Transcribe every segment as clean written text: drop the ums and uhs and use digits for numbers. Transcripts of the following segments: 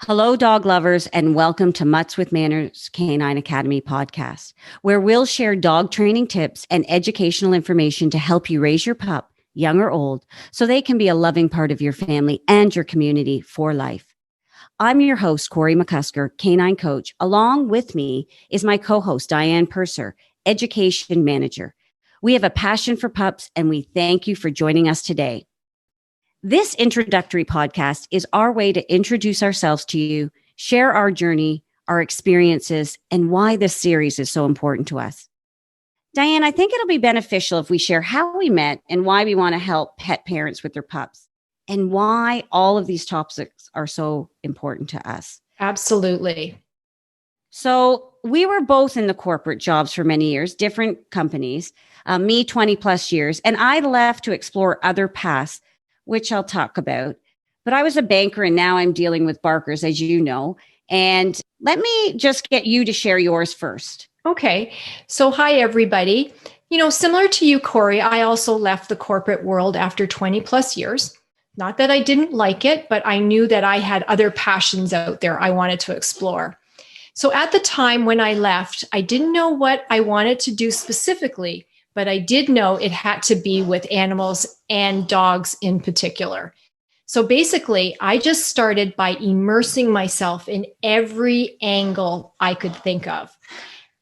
Hello, dog lovers, and welcome to Muttz with Mannerz Canine Academy Podcast, where we'll share dog training tips and educational information to help you raise your pup, young or old, so they can be a loving part of your family and your community for life. I'm your host, McCusker, canine coach. Along with me is my co-host, Diane Purser, education manager. We have a passion for pups, and we thank you for joining us today. This introductory podcast is our way to introduce ourselves to you, share our journey, our experiences, and why this series is so important to us. Diane, I think it'll be beneficial if we share how we met and why we want to help pet parents with their pups and why all of these topics are so important to us. Absolutely. So we were both in the corporate jobs for many years, different companies, me 20 plus years, and I left to explore other paths, which I'll talk about. But I was a banker and now I'm dealing with barkers, as you know. And let me just get you to share yours first. Okay. So hi, everybody. Similar to you, Corey, I also left the corporate world after 20 plus years. Not that I didn't like it, but I knew that I had other passions out there I wanted to explore. So at the time when I left, I didn't know what I wanted to do specifically, but I did know it had to be with animals and dogs in particular. So basically, I just started by immersing myself in every angle I could think of.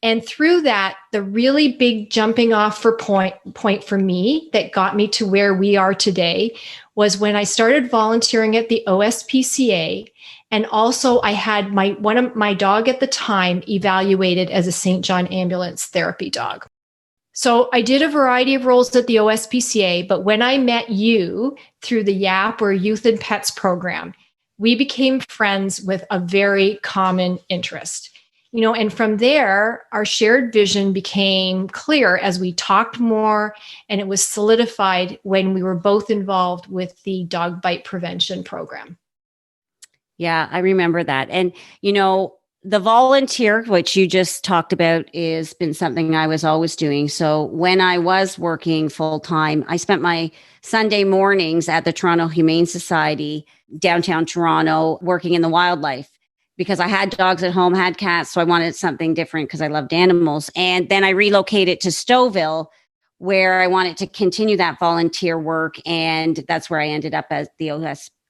And through that, the really big jumping off point for me that got me to where we are today was when I started volunteering at the OSPCA. And also I had my dog at the time evaluated as a St. John ambulance therapy dog. So I did a variety of roles at the OSPCA, but when I met you through the YAP or Youth and Pets program, we became friends with a very common interest. And from there, our shared vision became clear as we talked more, and it was solidified when we were both involved with the dog bite prevention program. Yeah, I remember that. And, the volunteer, which you just talked about, has been something I was always doing. So when I was working full time, I spent my Sunday mornings at the Toronto Humane Society, downtown Toronto, working in the wildlife because I had dogs at home, had cats. So I wanted something different because I loved animals. And then I relocated to Stouffville, where I wanted to continue that volunteer work. And that's where I ended up as the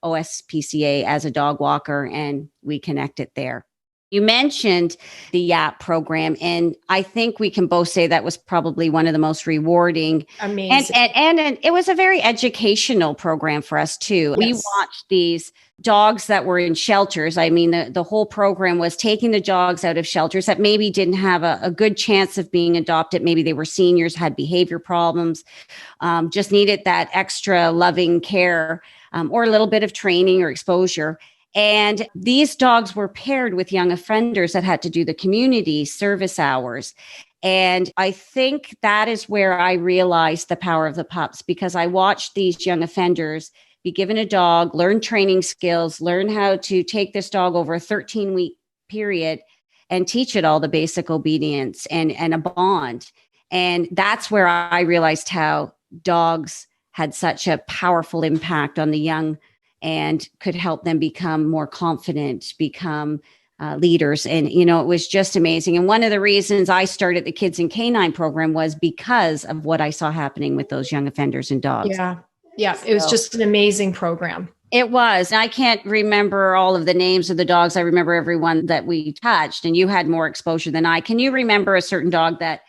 OSPCA as a dog walker, and we connected there. You mentioned the YAP program, and I think we can both say that was probably one of the most rewarding. Amazing. And it was a very educational program for us too. Yes. We watched these dogs that were in shelters. I mean, the whole program was taking the dogs out of shelters that maybe didn't have a good chance of being adopted. Maybe they were seniors, had behavior problems, just needed that extra loving care, or a little bit of training or exposure. And these dogs were paired with young offenders that had to do the community service hours. And I think that is where I realized the power of the pups, because I watched these young offenders be given a dog, learn training skills, learn how to take this dog over a 13-week period and teach it all the basic obedience and a bond. And that's where I realized how dogs had such a powerful impact on the young and could help them become more confident, become leaders. And, it was just amazing. And one of the reasons I started the Kids and Canine program was because of what I saw happening with those young offenders and dogs. Yeah. It was just an amazing program. It was. I can't remember all of the names of the dogs. I remember everyone that we touched, and you had more exposure than I. Can you remember a certain dog that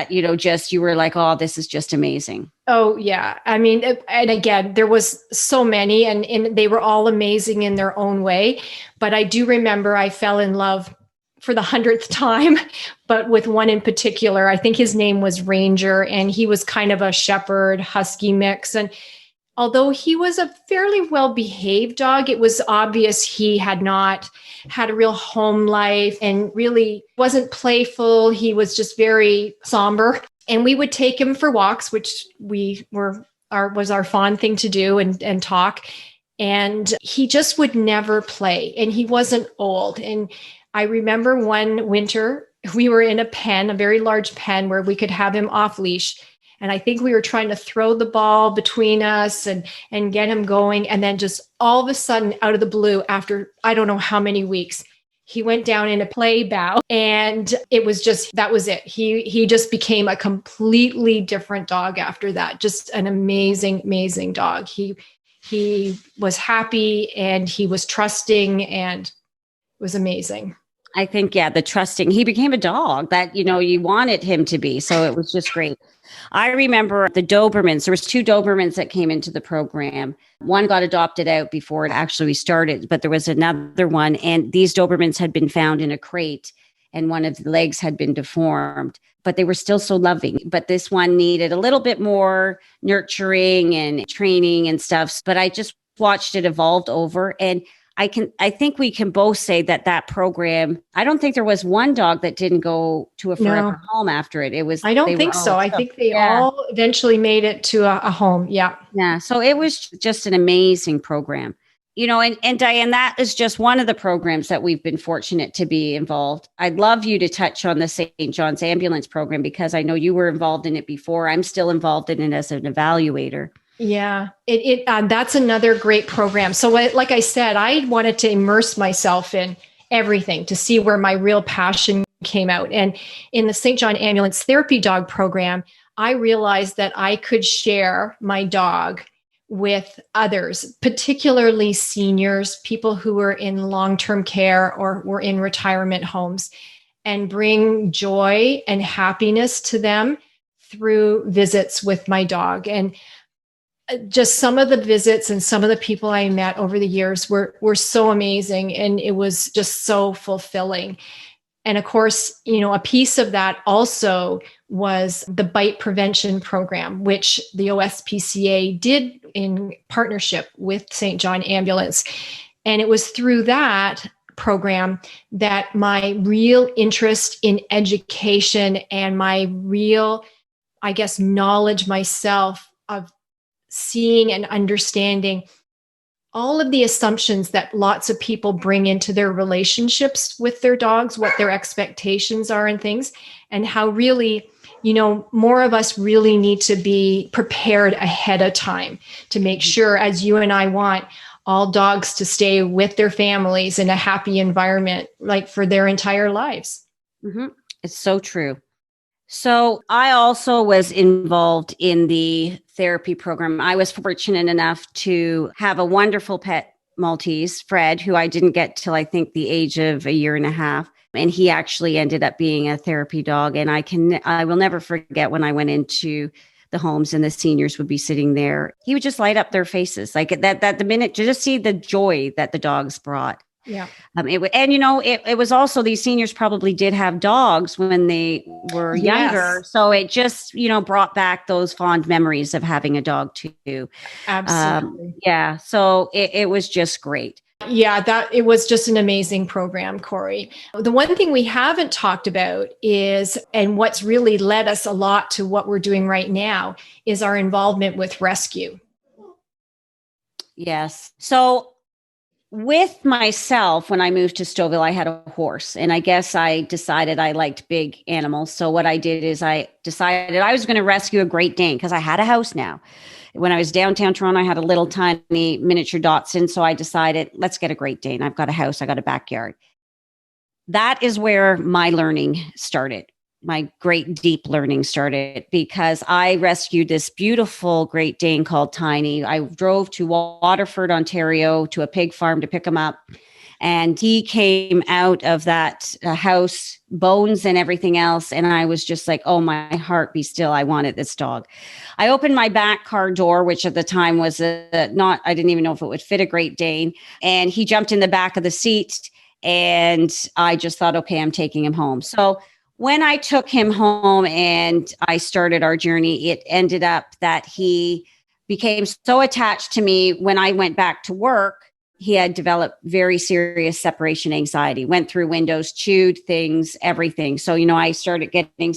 you were like, oh, this is just amazing? Oh, yeah. I mean, and again, there was so many and they were all amazing in their own way. But I do remember I fell in love for the 100th time, but with one in particular. I think his name was Ranger, and he was kind of a shepherd husky mix. And although he was a fairly well-behaved dog, it was obvious he had not had a real home life and really wasn't playful. He was just very somber. And we would take him for walks, which was our fond thing to do and talk. And he just would never play. And he wasn't old. And I remember one winter, we were in a pen, a very large pen where we could have him off leash. And I think we were trying to throw the ball between us and get him going. And then just all of a sudden, out of the blue, after I don't know how many weeks, he went down in a play bow, and it was just, that was it. He just became a completely different dog after that. Just an amazing, amazing dog. He was happy and he was trusting, and it was amazing. I think, yeah, the trusting, he became a dog that, you wanted him to be. So it was just great. I remember the Dobermans. There was 2 Dobermans that came into the program. One got adopted out before it actually started, but there was another one. And these Dobermans had been found in a crate, and one of the legs had been deformed, but they were still so loving. But this one needed a little bit more nurturing and training and stuff. But I just watched it evolve over. And I think we can both say that program, I don't think there was one dog that didn't go to a forever home after it. I don't think so. I think they all eventually made it to a home. Yeah. Yeah. So it was just an amazing program, and Diane, that is just one of the programs that we've been fortunate to be involved. I'd love you to touch on the St. John's ambulance program, because I know you were involved in it before. I'm still involved in it as an evaluator. Yeah, that's another great program. So like I said, I wanted to immerse myself in everything to see where my real passion came out. And in the St. John Ambulance Therapy Dog Program, I realized that I could share my dog with others, particularly seniors, people who were in long-term care or were in retirement homes, and bring joy and happiness to them through visits with my dog. And just some of the visits and some of the people I met over the years were so amazing. And it was just so fulfilling. And of course, a piece of that also was the bite prevention program, which the OSPCA did in partnership with St. John Ambulance. And it was through that program that my real interest in education and my real, I guess, knowledge myself of seeing and understanding all of the assumptions that lots of people bring into their relationships with their dogs, what their expectations are and things, and how really, more of us really need to be prepared ahead of time to make sure, as you and I want, all dogs to stay with their families in a happy environment, like for their entire lives. Mm-hmm. It's so true. So I also was involved in the therapy program. I was fortunate enough to have a wonderful pet Maltese, Fred, who I didn't get till I think the age of 1.5 years. And he actually ended up being a therapy dog. And I will never forget when I went into the homes and the seniors would be sitting there. He would just light up their faces like that the minute to just see the joy that the dogs brought. Yeah. It was also, these seniors probably did have dogs when they were younger. Yes. So it just, brought back those fond memories of having a dog too. Absolutely. Yeah. So it was just great. Yeah, it was just an amazing program, Corey. The one thing we haven't talked about is, and what's really led us a lot to what we're doing right now, is our involvement with rescue. Yes. So with myself, when I moved to Stouffville, I had a horse, and I guess I decided I liked big animals. So what I did is I decided I was going to rescue a Great Dane, because I had a house now. When I was downtown Toronto, I had a little tiny miniature Dachshund. So I decided, let's get a Great Dane. I've got a house, I got a backyard. That is where my learning started. My great deep learning started, because I rescued this beautiful Great Dane called Tiny. I drove to Waterford, Ontario, to a pig farm to pick him up. And he came out of that house, bones and everything else. And I was just like, oh, my heart be still. I wanted this dog. I opened my back car door, which at the time was I didn't even know if it would fit a Great Dane. And he jumped in the back of the seat. And I just thought, okay, I'm taking him home. So when I took him home and I started our journey, it ended up that he became so attached to me. When I went back to work, he had developed very serious separation anxiety, went through windows, chewed things, everything. So, I started getting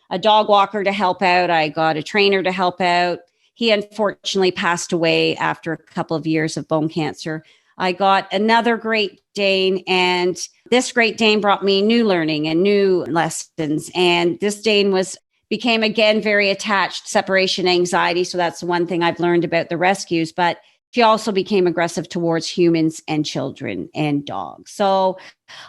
a dog walker to help out. I got a trainer to help out. He unfortunately passed away after a couple of years of bone cancer. I got another Great Dane, and this Great Dane brought me new learning and new lessons. And this Dane was became again very attached, separation anxiety. So that's one thing I've learned about the rescues. But she also became aggressive towards humans and children and dogs. So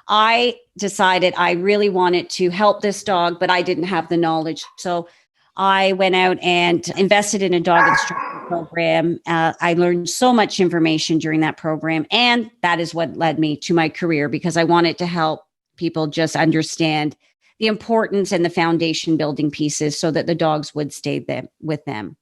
I decided I really wanted to help this dog, but I didn't have the knowledge. So I went out and invested in a dog instruction program. I learned so much information during that program. And that is what led me to my career, because I wanted to help people just understand the importance and the foundation building pieces so that the dogs would stay with them.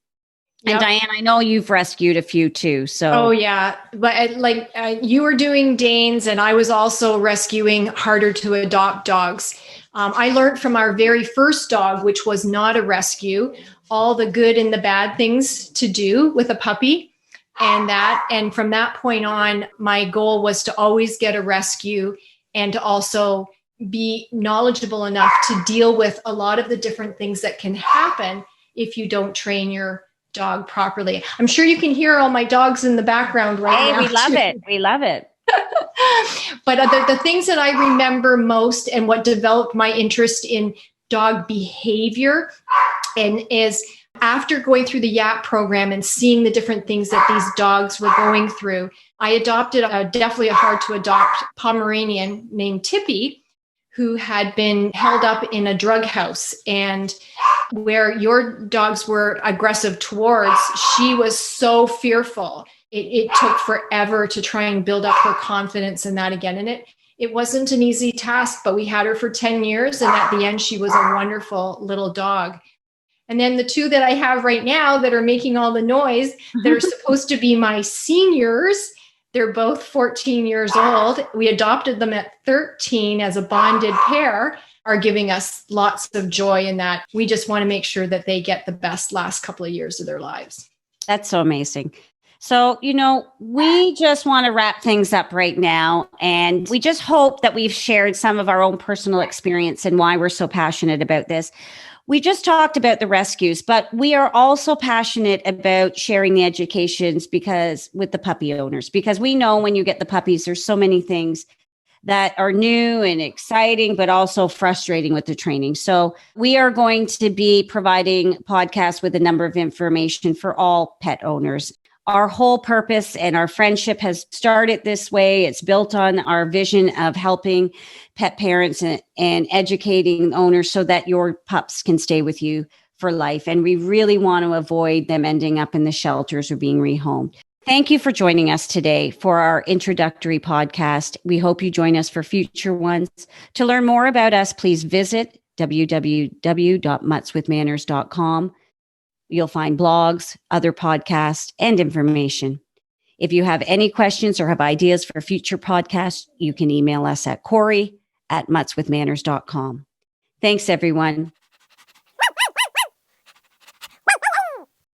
Yep. And Diane, I know you've rescued a few too. So, oh yeah, but you were doing Danes, and I was also rescuing harder to adopt dogs. I learned from our very first dog, which was not a rescue, all the good and the bad things to do with a puppy, and from that point on, my goal was to always get a rescue and to also be knowledgeable enough to deal with a lot of the different things that can happen if you don't train your dog properly. I'm sure you can hear all my dogs in the background right now. We love it. We love it. But the things that I remember most and what developed my interest in dog behavior and is after going through the YAP program and seeing the different things that these dogs were going through, I adopted definitely a hard to adopt Pomeranian named Tippy, who had been held up in a drug house, and where your dogs were aggressive towards, she was so fearful. It took forever to try and build up her confidence in that again. And it wasn't an easy task, but we had her for 10 years. And at the end, she was a wonderful little dog. And then the two that I have right now that are making all the noise, that are supposed to be my seniors, they're both 14 years old. We adopted them at 13 as a bonded pair, are giving us lots of joy in that we just want to make sure that they get the best last couple of years of their lives. That's so amazing. So, we just want to wrap things up right now. And we just hope that we've shared some of our own personal experience and why we're so passionate about this. We just talked about the rescues, but we are also passionate about sharing the educations with the puppy owners, because we know when you get the puppies, there's so many things that are new and exciting, but also frustrating with the training. So we are going to be providing podcasts with a number of information for all pet owners. Our whole purpose and our friendship has started this way. It's built on our vision of helping pet parents and educating owners so that your pups can stay with you for life. And we really want to avoid them ending up in the shelters or being rehomed. Thank you for joining us today for our introductory podcast. We hope you join us for future ones. To learn more about us, please visit www.muttswithmanners.com. You'll find blogs, other podcasts, and information. If you have any questions or have ideas for future podcasts, you can email us at Corey@muttswithmanners.com. Thanks, everyone.